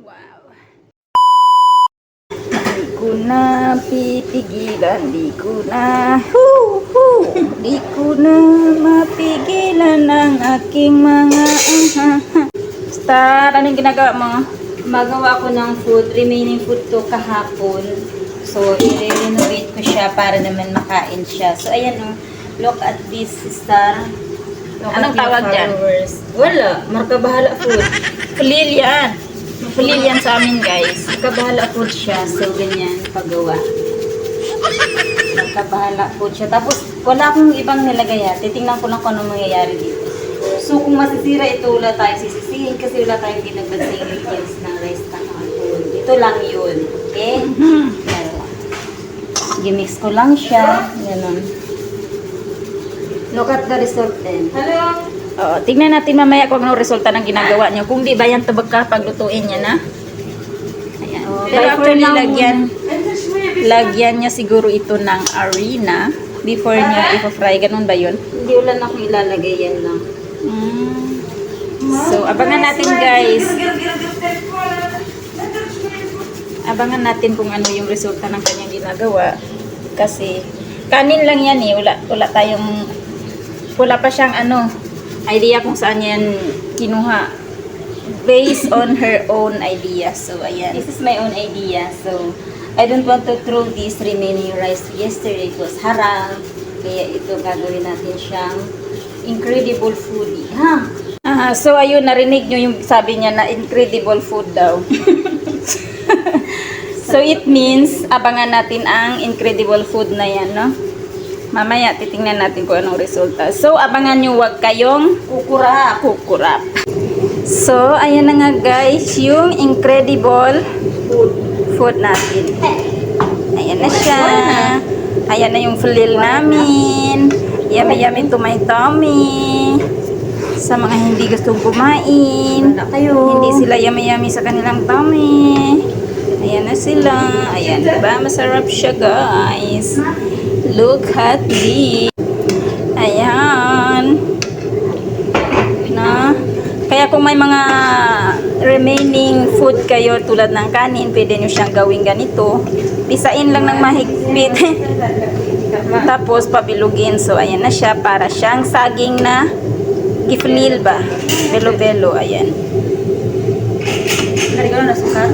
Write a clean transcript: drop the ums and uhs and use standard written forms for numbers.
Wow. Di ko na pipigilan, di ko na di ko na mapigilan ang aking mga Star, anong ginagawa mo? Magawa ko ng food, remaining food to kahapon. So, i-renovate ko siya para naman makain siya. So, ayan o. Look at this, Star. Look Anong at tawag your dyan? followers. Wala. Marka Bahala Food. Fulil yan. Fulil yan sa amin, guys. Marka Bahala Food siya. So, ganyan paggawa. Marka Bahala Food siya. Tapos, wala akong ibang nilagay. Titingnan ko lang kung anong mangyayari dito. So, kung masisira ito, wala tayong sisisihin kasi wala tayong ginagbang ingredients ng rice kahapon. Ito lang yun. Okay? Gimix ko lang siya. Ganon. Look at the result then. Hello? Oo, tignan natin mamaya kung anong resulta ng ginagawa nyo. Kung di ba yan tubag ka paglutuin niya na. Ayan. Pero actually, lagyan niya siguro ito ng harina before niya i-fry. Ganun ba yun? Hindi ulan akong ilalagay yan lang. So, abangan natin, guys. Abangan natin kung ano yung resulta ng kanyang ginagawa. Kasi, kanin lang yan eh. Wala pa siyang idea kung saan yan kinuha. Based on her own idea. So, ayan. This is my own idea. So, I don't want to throw this remaining rice. Yesterday it was haram. Kaya ito gagawin natin siyang incredible foodie. So, ayun, narinig nyo yung sabi niya na incredible food daw. So, it means, abangan natin ang incredible food na yan, no? Mamaya, titingnan natin kung anong resulta. So, abangan nyo, huwag kayong kukurap. So, ayan na nga guys, yung incredible food natin. Ayan na siya. Ayan na yung fulil namin. Yummy to my tummy. Sa mga hindi gustong kumain, hindi sila yummy sa kanilang tummy. Ayan na sila. Ayan, diba? Masarap siya, guys. Look at this. Ayan. Na. Kaya kung may mga remaining food kayo tulad ng kanin, pwede nyo siyang gawing ganito. Pisain lang ng mahigpit. Tapos pabilugin. So, ayan na siya. Para siyang saging na giflil ba? Belo-belo. Ayan. Narigaw na sukar?